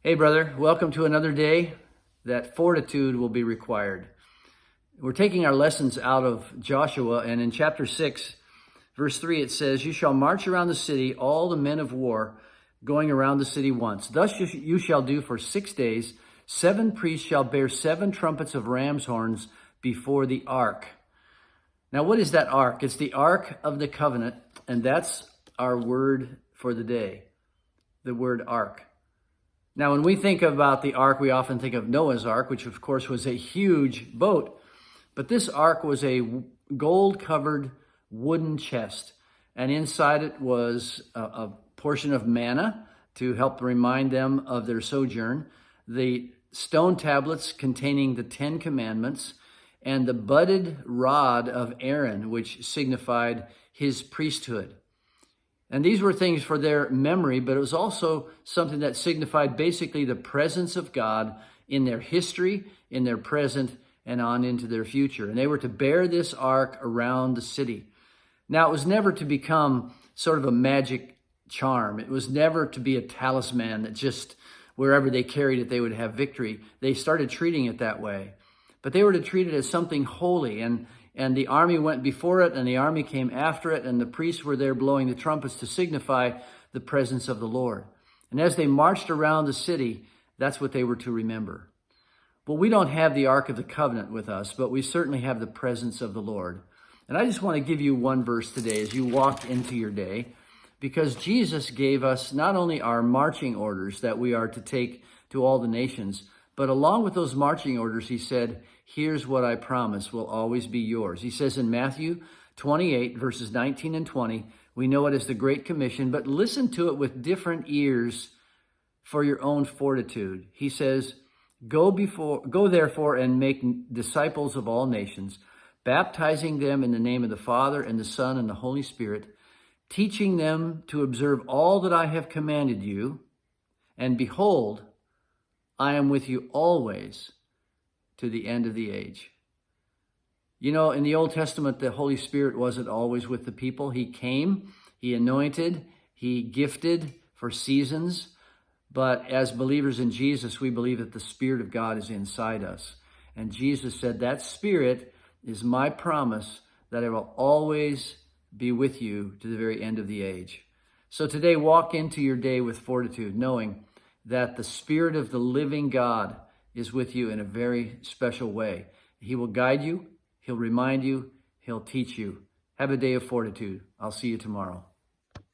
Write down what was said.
Hey, brother, welcome to another day that fortitude will be required. We're taking our lessons out of Joshua, and in chapter 6, verse 3, it says, "You shall march around the city, all the men of war, going around the city once. Thus you shall do for 6 days. 7 priests shall bear 7 trumpets of ram's horns before the ark." Now, what is that ark? It's the Ark of the Covenant, and that's our word for the day, the word ark. Now, when we think about the ark, we often think of Noah's Ark, which of course was a huge boat. But this ark was a gold-covered wooden chest, and inside it was a portion of manna to help remind them of their sojourn, the stone tablets containing the 10 Commandments, and the budded rod of Aaron, which signified his priesthood. And these were things for their memory, but it was also something that signified basically the presence of God in their history, in their present, and on into their future. And they were to bear this ark around the city. Now, it was never to become sort of a magic charm. It was never to be a talisman that just wherever they carried it, they would have victory. They started treating it that way. But they were to treat it as something holy, and the army went before it, and the army came after it, and the priests were there blowing the trumpets to signify the presence of the Lord. And as they marched around the city, that's what they were to remember. Well, we don't have the Ark of the Covenant with us, but we certainly have the presence of the Lord. And I just want to give you one verse today as you walk into your day, because Jesus gave us not only our marching orders that we are to take to all the nations, but along with those marching orders, he said, "Here's what I promise will always be yours." He says in Matthew 28, verses 19 and 20, we know it as the Great Commission, but listen to it with different ears for your own fortitude. He says, Go therefore and make disciples of all nations, baptizing them in the name of the Father and the Son and the Holy Spirit, teaching them to observe all that I have commanded you, and behold, I am with you always to the end of the age. You know, in the Old Testament, the Holy Spirit wasn't always with the people. He came, he anointed, he gifted for seasons. But as believers in Jesus, we believe that the Spirit of God is inside us. And Jesus said, that Spirit is my promise that I will always be with you to the very end of the age. So today, walk into your day with fortitude, knowing that the Spirit of the living God is with you in a very special way. He will guide you, he'll remind you, he'll teach you. Have a day of fortitude. I'll see you tomorrow.